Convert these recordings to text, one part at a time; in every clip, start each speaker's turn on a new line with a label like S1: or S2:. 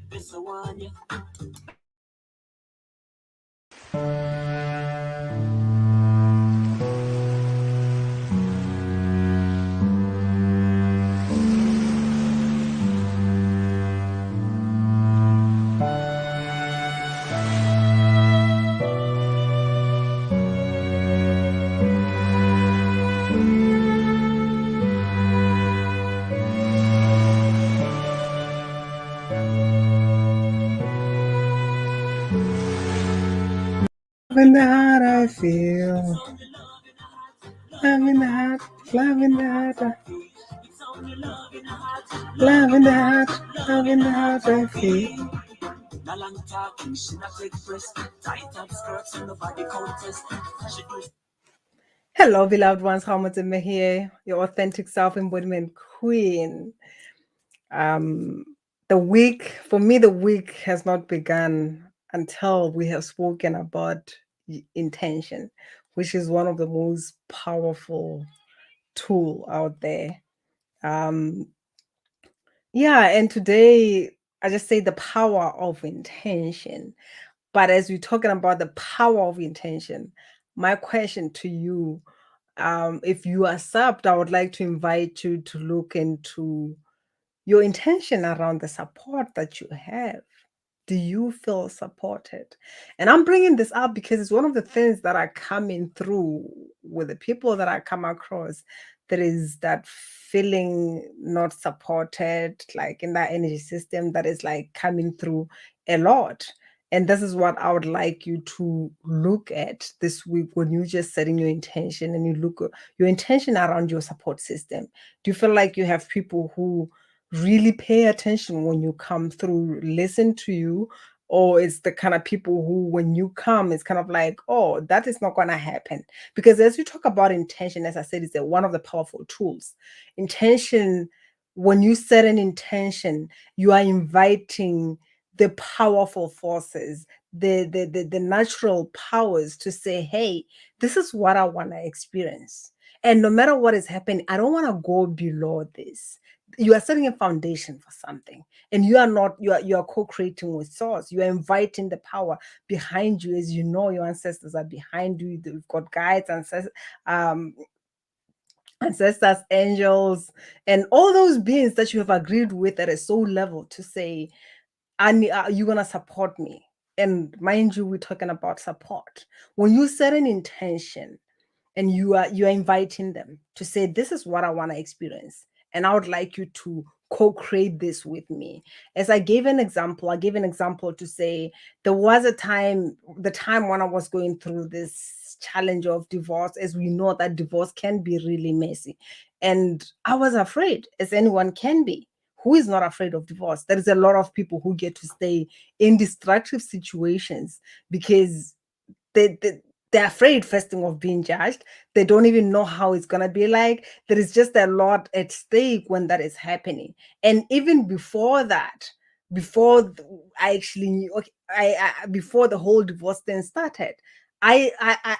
S1: In the heart I feel, love in the heart, love in the heart, love in the heart, love in the heart I feel. Hello, beloved ones. 𝐓𝐇𝐄 here, your authentic self-embodiment queen. The week has not begun until we have spoken about intention, which is one of the most powerful tool out there. And today I just say the power of intention. But as we're talking about the power of intention, my question to you, if you accept, I would like to invite you to look into your intention around the support that you have. Do you feel supported? And I'm bringing this up because it's one of the things that are coming through with the people that I come across. There is that feeling not supported, like in that energy system that is like coming through a lot. And this is what I would like you to look at this week when you're just setting your intention and you look at your intention around your support system. Do you feel like you have people who really pay attention when you come through, listen to you, or it's the kind of people who, when you come, it's kind of like, oh, that is not going to happen? Because as you talk about intention, as I said, it's one of the powerful tools. Intention, when you set an intention, you are inviting the powerful forces, the natural powers to say, hey, this is what I want to experience. And no matter what is happening, I don't want to go below this. You are setting a foundation for something, and you are co-creating with source. You are inviting the power behind you. As you know, your ancestors are behind you. You've got guides, ancestors, angels, and all those beings that you have agreed with at a soul level to say, you're gonna support me. And mind you, we're talking about support. When you set an intention and you are inviting them to say, this is what I want to experience, and I would like you to co-create this with me. As I gave an example to say, there was the time when I was going through this challenge of divorce. As we know, that divorce can be really messy, and I was afraid, as anyone can be. Who is not afraid of divorce? There is a lot of people who get to stay in destructive situations because they're afraid, first thing, of being judged. They don't even know how it's going to be like. There is just a lot at stake when that is happening. And even before that, I actually knew, okay, before the whole divorce thing started, I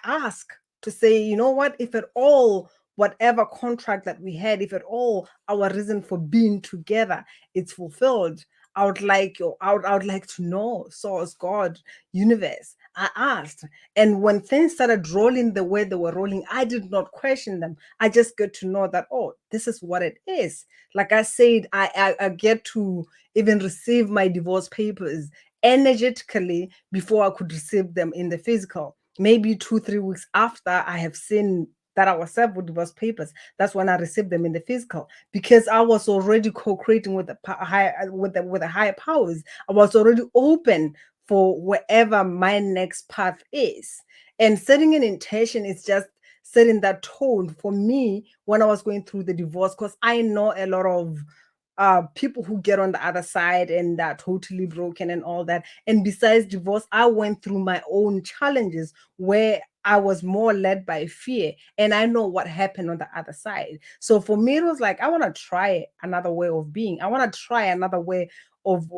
S1: asked to say, you know what, if at all, whatever contract that we had, if at all our reason for being together is fulfilled, I would like to know, source, God, universe. I asked. And when things started rolling the way they were rolling, I did not question them. I just get to know that, oh, this is what it is. Like I said, I get to even receive my divorce papers energetically before I could receive them in the physical. Maybe 2-3 weeks after I have seen that I was served with divorce papers, that's when I received them in the physical, because I was already co-creating with the higher powers. I was already open for wherever my next path is. And setting an intention is just setting that tone for me when I was going through the divorce, because I know a lot of people who get on the other side and are totally broken and all that. And besides divorce, I went through my own challenges where I was more led by fear, and I know what happened on the other side. So for me, it was like, I want to try another way of being. I want to try another way of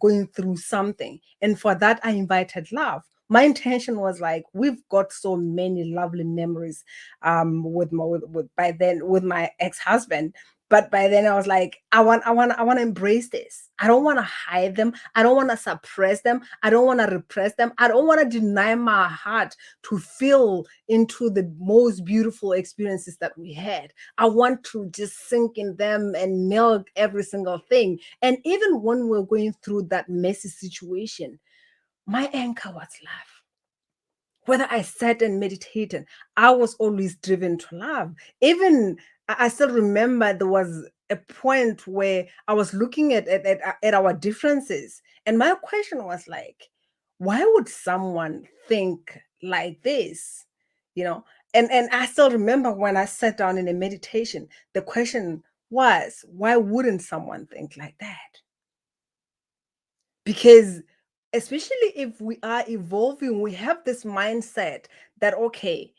S1: going through something. And for that, I invited love. My intention was like, we've got so many lovely memories with my ex-husband, But by then I was like, I want to embrace this. I don't want to hide them. I don't want to suppress them. I don't want to repress them. I don't want to deny my heart to feel into the most beautiful experiences that we had. I want to just sink in them and milk every single thing. And even when we're going through that messy situation, my anchor was love. Whether I sat and meditated, I was always driven to love. Even I still remember there was a point where I was looking at our differences, and my question was like, why would someone think like this? You know, and I still remember when I sat down in a meditation, the question was, why wouldn't someone think like that? Because especially if we are evolving, we have this mindset that okay,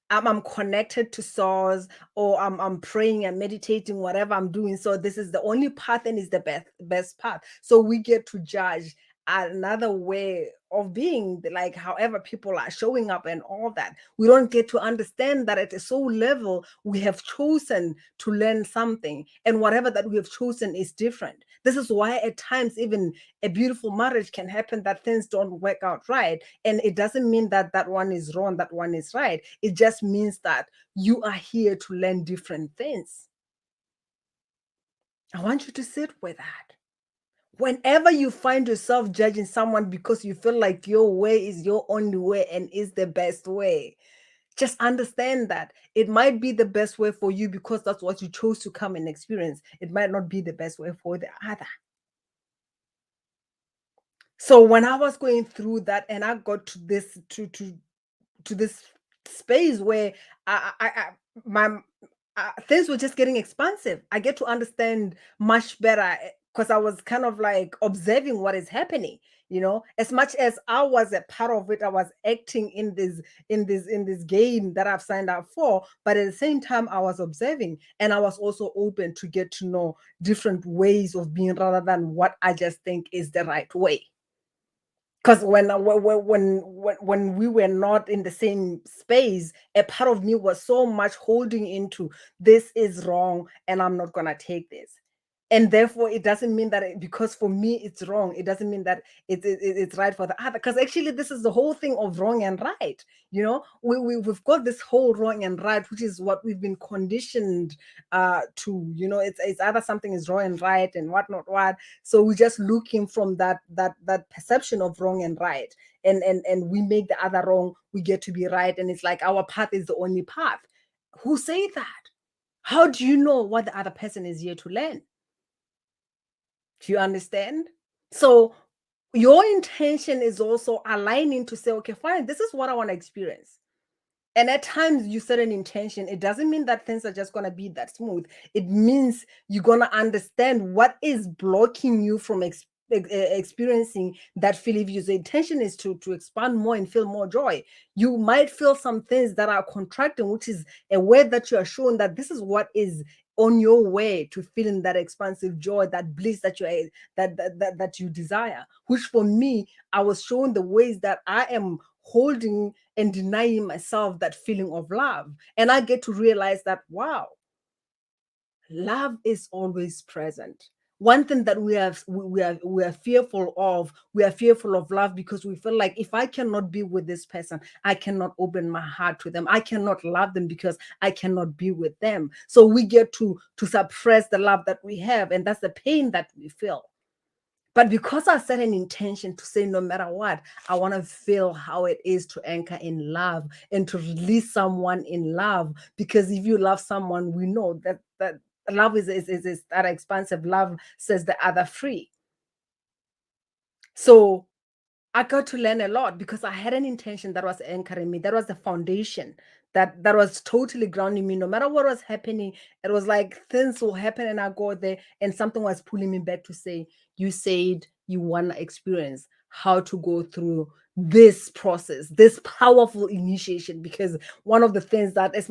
S1: I'm connected to source, or I'm praying and meditating, whatever I'm doing, so this is the only path and is the best path, so we get to judge another way of being, like however people are showing up and all that. We don't get to understand that at a soul level we have chosen to learn something, and whatever that we have chosen is different. This is why at times even a beautiful marriage can happen that things don't work out right, and it doesn't mean that that one is wrong, that one is right. It just means that you are here to learn different things. I want you to sit with that. Whenever you find yourself judging someone because you feel like your way is your only way and is the best way, just understand that it might be the best way for you because that's what you chose to come and experience. It might not be the best way for the other. So when I was going through that and I got to this space where I my things were just getting expansive. I get to understand much better because I was kind of like observing what is happening. As much as I was a part of it, I was acting in this game that I've signed up for. But at the same time, I was observing, and I was also open to get to know different ways of being rather than what I just think is the right way. Because when we were not in the same space, a part of me was so much holding into this is wrong and I'm not gonna take this. And therefore, it doesn't mean that because for me it's wrong, it doesn't mean that it's right for the other. Because actually, this is the whole thing of wrong and right. We've got this whole wrong and right, which is what we've been conditioned to. It's either something is wrong and right and what. So we're just looking from that perception of wrong and right, and we make the other wrong, we get to be right, and it's like our path is the only path. Who say that? How do you know what the other person is here to learn? Do you understand? So your intention is also aligning to say, okay, fine, this is what I want to experience. And at times you set an intention. It doesn't mean that things are just going to be that smooth. It means you're going to understand what is blocking you from experiencing that feeling. If your intention is to expand more and feel more joy, you might feel some things that are contracting, which is a way that you are shown that this is what is on your way to feeling that expansive joy, that bliss that that you desire. Which for me, I was shown the ways that I am holding and denying myself that feeling of love. And I get to realize that, wow, love is always present. One thing that we are fearful of, we are fearful of love because we feel like if I cannot be with this person, I cannot open my heart to them. I cannot love them because I cannot be with them. So we get to suppress the love that we have, and that's the pain that we feel. But because I set an intention to say, no matter what, I want to feel how it is to anchor in love and to release someone in love. Because if you love someone, we know that love is that expansive. Love sets the other free. So I got to learn a lot because I had an intention that was anchoring me. That was the foundation that was totally grounding me. No matter what was happening, it was like things will happen and I go there and something was pulling me back to say, you said you want to experience how to go through this process, this powerful initiation. Because one of the things that as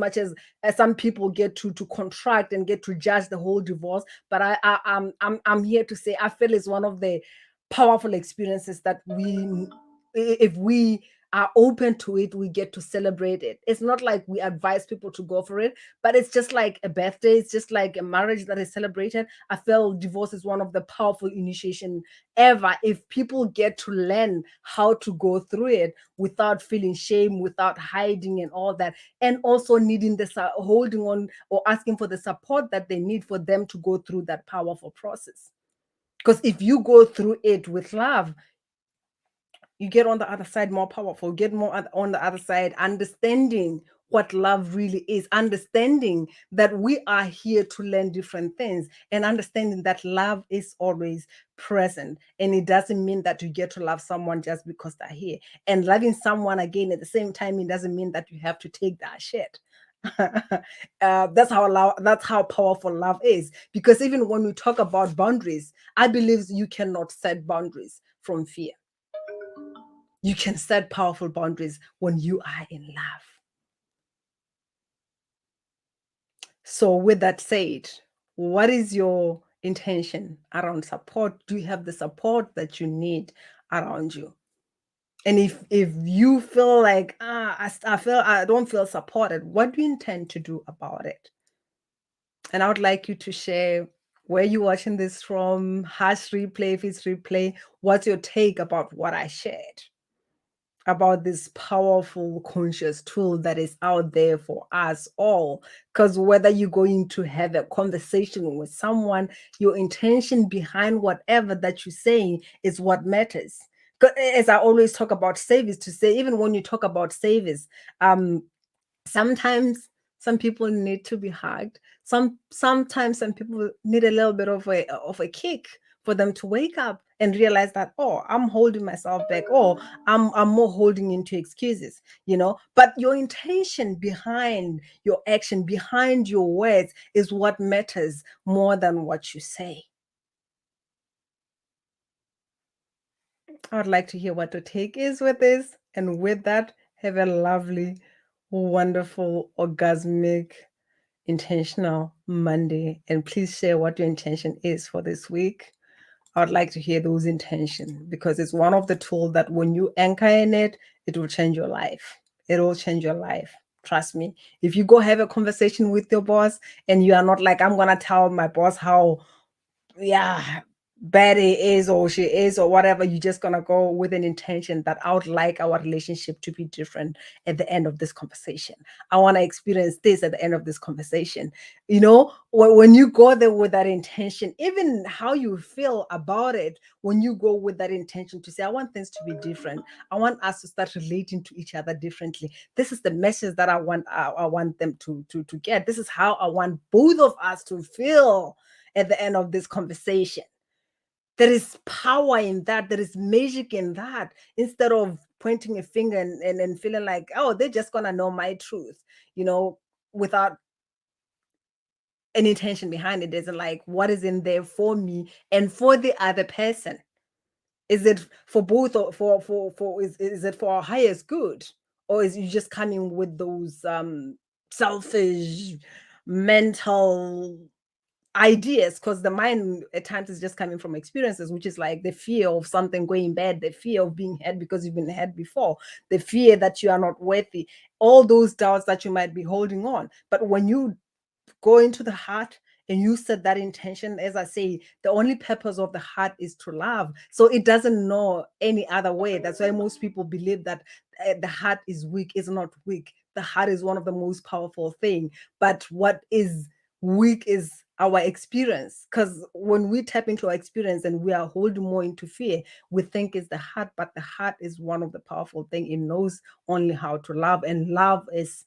S1: some people get to contract and get to judge the whole divorce, but I'm here to say I feel it's one of the powerful experiences that if we are open to it, we get to celebrate it. It's not like we advise people to go for it, but it's just like a birthday. It's just like a marriage that is celebrated. I feel divorce is one of the powerful initiation ever. If people get to learn how to go through it without feeling shame, without hiding and all that, and also needing the holding on or asking for the support that they need for them to go through that powerful process. Because if you go through it with love, you get on the other side more powerful, get more on the other side, understanding what love really is, understanding that we are here to learn different things, and understanding that love is always present. And it doesn't mean that you get to love someone just because they're here. And loving someone again at the same time, it doesn't mean that you have to take that shit. That's how powerful love is. Because even when we talk about boundaries, I believe you cannot set boundaries from fear. You can set powerful boundaries when you are in love. So with that said, what is your intention around support? Do you have the support that you need around you? And if you feel like I don't feel supported, what do you intend to do about it? And I would like you to share where you're watching this from, hash replay, if it's replay, what's your take about what I shared? About this powerful conscious tool that is out there for us all. Because whether you're going to have a conversation with someone, your intention behind whatever that you're saying is what matters. As I always talk about service, to say, even when you talk about service, sometimes some people need to be hugged. Sometimes some people need a little bit of a kick for them to wake up and realize that, oh, I'm holding myself back, or I'm more holding into excuses, But your intention behind your action, behind your words, is what matters more than what you say. I would like to hear what your take is with this. And with that, have a lovely, wonderful, orgasmic, intentional Monday. And please share what your intention is for this week. I'd like to hear those intentions, because it's one of the tools that when you anchor in it, it will change your life. It will change your life. Trust me. If you go have a conversation with your boss and you are not like, I'm going to tell my boss how, bad it is or she is or whatever, you're just gonna go with an intention that I would like our relationship to be different at the end of this conversation. I want to experience this at the end of this conversation. When you go there with that intention, even how you feel about it, when you go with that intention to say, I want things to be different, I want us to start relating to each other differently. This is the message that I want them to get. This is how I want both of us to feel at the end of this conversation. There is power in that. There is magic in that. Instead of pointing a finger and feeling like, oh, they're just going to know my truth, without an intention behind it. There's like, what is in there for me and for the other person? Is it for both, or is it for our highest good? Or is you just coming with those selfish mental ideas? Because the mind at times is just coming from experiences, which is like the fear of something going bad, the fear of being hurt because you've been hurt before, the fear that you are not worthy, all those doubts that you might be holding on. But when you go into the heart and you set that intention, as I say, the only purpose of the heart is to love. So it doesn't know any other way. That's why most people believe that the heart is weak. It's not weak. The heart is one of the most powerful thing. But what is weak is our experience. Because when we tap into our experience and we are holding more into fear, we think it's the heart, but the heart is one of the powerful thing. It knows only how to love, and love is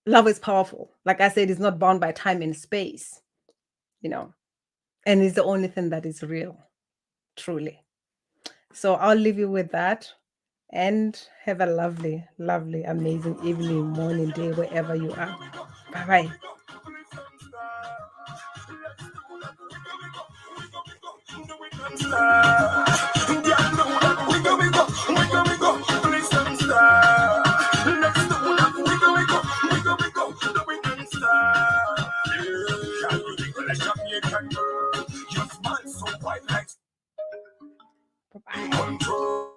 S1: love is powerful. Like I said, it's not bound by time and space, and it's the only thing that is real, truly. So I'll leave you with that, and have a lovely, lovely, amazing evening, morning, day, wherever you are. Bye-bye. Bye-bye. Bye.